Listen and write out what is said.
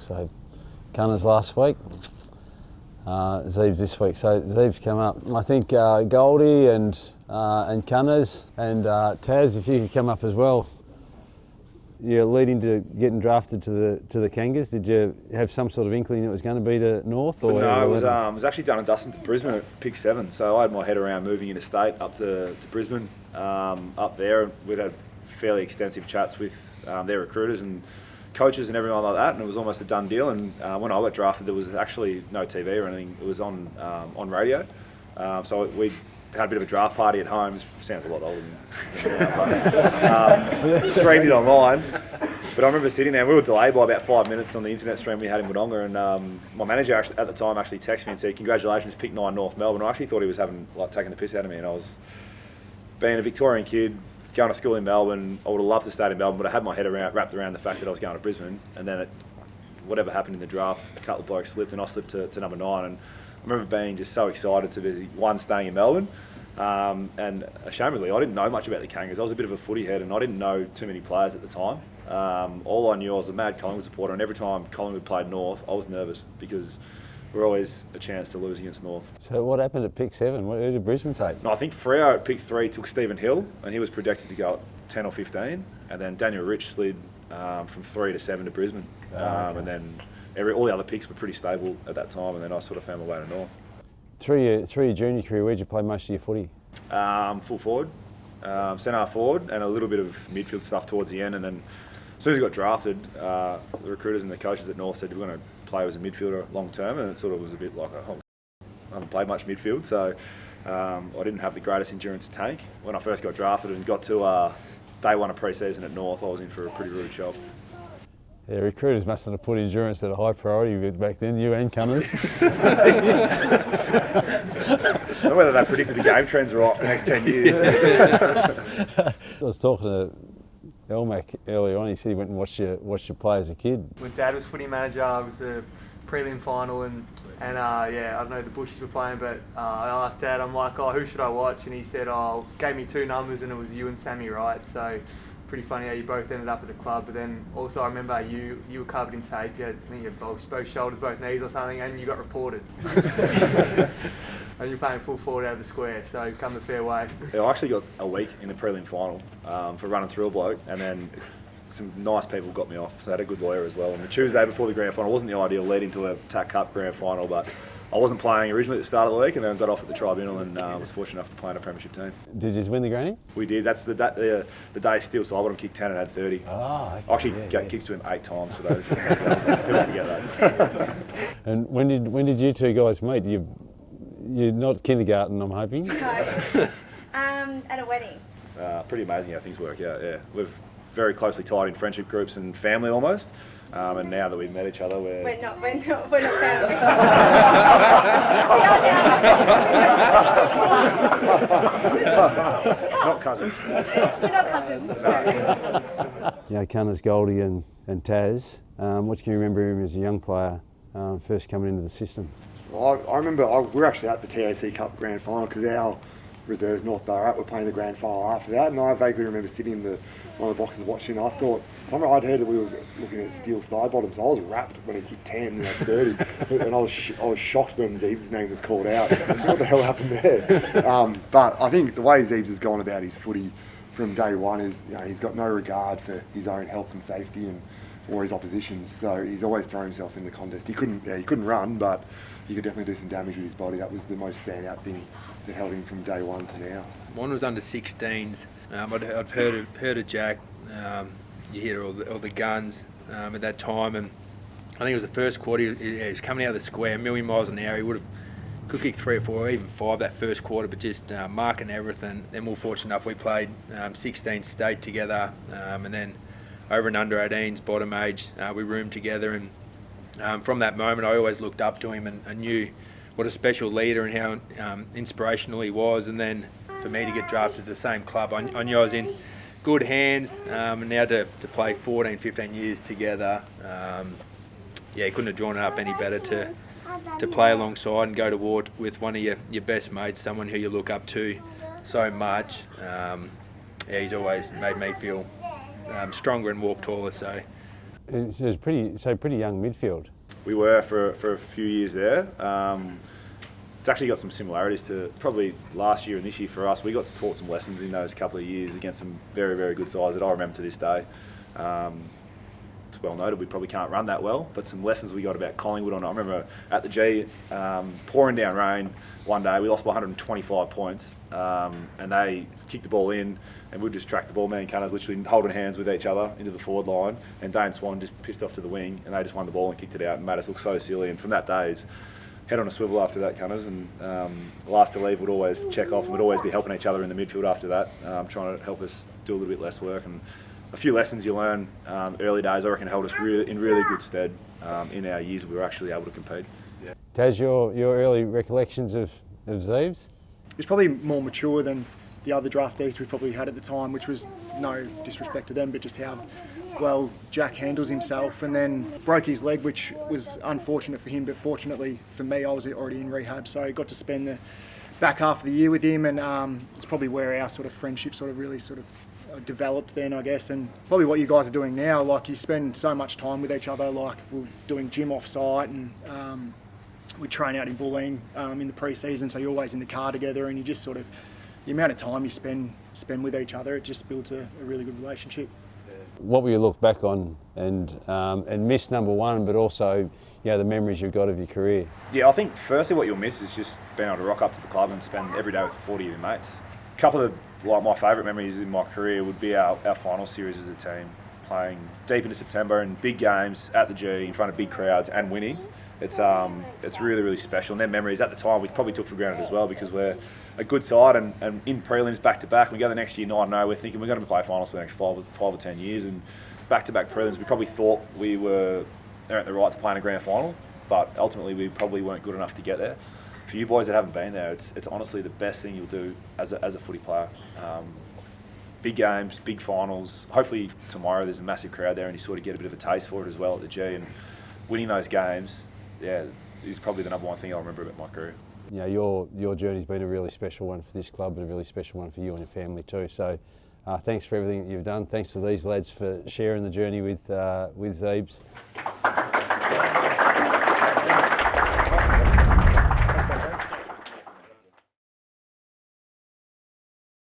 So Cunners last week, Zieb's this week. So Zieb's come up. I think Goldie and Cunners and Taz, if you could come up as well. You're leading to getting drafted to the Kangas. Did you have some sort of inkling it was going to be to North? Or no, it was actually done and dusted to Brisbane at pick 7. So I had my head around moving interstate up to Brisbane. Up there, we'd had fairly extensive chats with their recruiters and coaches and everyone like that, and it was almost a done deal. And when I got drafted, there was actually no TV or anything. It was on radio. So we had a bit of a draft party at home. It sounds a lot older than streamed it online. But I remember sitting there, we were delayed by about 5 minutes on the internet stream we had in Wodonga, and my manager at the time actually texted me and said, "Congratulations, pick 9 North Melbourne." I actually thought he was taking the piss out of me, and I was being a Victorian kid, going to school in Melbourne. I would have loved to stay in Melbourne, but I had my head wrapped around the fact that I was going to Brisbane, and then whatever happened in the draft, a couple of blokes slipped, and I slipped to number 9, and I remember being just so excited to be, staying in Melbourne. And ashamedly, I didn't know much about the Kangas. I was a bit of a footy head, and I didn't know too many players at the time. All I knew, I was a mad Collingwood supporter, and every time Collingwood played North, I was nervous because we're always a chance to lose against North. So what happened at pick 7? Who did Brisbane take? No, I think Freo at pick 3 took Stephen Hill, and he was projected to go at 10 or 15, and then Daniel Rich slid from 3 to 7 to Brisbane. Okay. And then all the other picks were pretty stable at that time, and then I sort of found my way to North. Through your junior career, where'd you play most of your footy? Full forward, centre forward, and a little bit of midfield stuff towards the end. And then as soon as I got drafted, the recruiters and the coaches at North said, "We're going to play as a midfielder long term," and it sort of was a bit like, I haven't played much midfield, so I didn't have the greatest endurance tank. When I first got drafted and got to day 1 of pre-season at North, I was in for a pretty rude shock. Yeah, recruiters mustn't have put endurance at a high priority back then, you and Cunners. I don't know whether they predicted the game trends right for the next 10 years. I was talking to Elmac earlier on. He said he went and watched you play as a kid. When Dad was footy manager, it was the prelim final, and I don't know, the Bushies were playing, but I asked Dad, I'm like, who should I watch? And he said, gave me 2 numbers, and it was you and Sammy Wright. So pretty funny how you both ended up at the club. But then also I remember you were covered in tape. You had, I think you had both shoulders, both knees or something, and you got reported. And you're playing full forward out of the square, so come the fair way. Yeah, I actually got a week in the prelim final for running through a bloke, and then some nice people got me off, so I had a good lawyer as well. And the Tuesday before the grand final wasn't the ideal leading to a TAC Cup grand final, but I wasn't playing originally at the start of the week, and then got off at the tribunal, and was fortunate enough to play in a premiership team. Did you win the granny? We did. That's the day still, so I got him kicked 10 and had 30. Oh, okay. I actually kicked to him 8 times for those. People forget that. And when did you two guys meet? You're not kindergarten, I'm hoping? No. At a wedding. Pretty amazing how things work out, yeah. We're very closely tied in friendship groups and family almost. And now that we've met each other, we're not family. Not cousins. We're not cousins. No. Cunners, Goldie and Taz, what can you remember him as a young player first coming into the system? Well, I remember we were actually at the TAC Cup Grand Final because our reserves, North Ballarat, were playing the Grand Final after that, and I vaguely remember sitting in one of the boxes watching. I thought, I'd heard that we were looking at steel side bottoms, so I was wrapped when he kicked 10, 30, and I was shocked when Zieb's name was called out. What the hell happened there? But I think the way Ziebs has gone about his footy from day one is, he's got no regard for his own health and safety or his opposition's, so he's always thrown himself in the contest. He couldn't run, but he could definitely do some damage with his body. That was the most standout thing that held him from day one to now. Mine was under 16s. I'd heard of Jack. You hear all the guns at that time, and I think it was the first quarter. He was coming out of the square, a million miles an hour. He could kick 3 or 4 or even 5 that first quarter, but just marking everything. Then we were fortunate enough we played 16 state together, and then over and under 18s bottom age we roomed together, and from that moment I always looked up to him and knew what a special leader and how inspirational he was. And then for me to get drafted to the same club, I knew I was in good hands, and now to play 14, 15 years together, he couldn't have drawn it up any better to play alongside and go to war with one of your best mates, someone who you look up to so much. He's always made me feel stronger and walk taller. So it was pretty young midfield. We were for a few years there. It's actually got some similarities to probably last year and this year for us. We got taught some lessons in those couple of years against some very, very good sides that I remember to this day. It's well noted we probably can't run that well, but some lessons we got about Collingwood on. I remember at the G, pouring down rain one day, we lost by 125 points, and they kicked the ball in, and we'd just track the ball. Me and Cunners literally holding hands with each other into the forward line, and Dane Swan just pissed off to the wing, and they just won the ball and kicked it out and made us look so silly. And from that day, head on a swivel after that, Cunners, and last to leave would always check off and would always be helping each other in the midfield after that, trying to help us do a little bit less work. And a few lessons you learn early days, I reckon, held us in really good stead in our years we were actually able to compete. Yeah. Taz, your early recollections of Ziebs? He's probably more mature than the other draftees we probably had at the time, which was no disrespect to them, but just how well Jack handles himself. And then broke his leg, which was unfortunate for him, but fortunately for me, I was already in rehab, so I got to spend the back half of the year with him, and it's probably where our sort of friendship really developed then, I guess. And probably what you guys are doing now, like you spend so much time with each other, like we're doing gym off site, and we train out in Bulleen in the pre-season, so you're always in the car together, and you just the amount of time you spend with each other, it just builds a really good relationship. What will you look back on and miss, number one, but also the memories you've got of your career? Yeah, I think firstly what you'll miss is just being able to rock up to the club and spend every day with 40 of your mates. A couple of my favourite memories in my career would be our final series as a team, playing deep into September in big games at the G in front of big crowds and winning. It's really, really special. And their memories at the time we probably took for granted as well, because we're a good side and in prelims back to back. We go the next year 9-0. We're thinking we're going to play finals for the next 5 or 10 years, and back to back prelims. We probably thought we were earned the right to play in a grand final, but ultimately we probably weren't good enough to get there. For you boys that haven't been there, it's honestly the best thing you'll do as a footy player. Big games, big finals. Hopefully tomorrow there's a massive crowd there and you get a bit of a taste for it as well at the G. And winning those games, is probably the number one thing I'll remember about my career. Your journey's been a really special one for this club, and a really special one for you and your family too. So thanks for everything that you've done. Thanks to these lads for sharing the journey with Ziebs.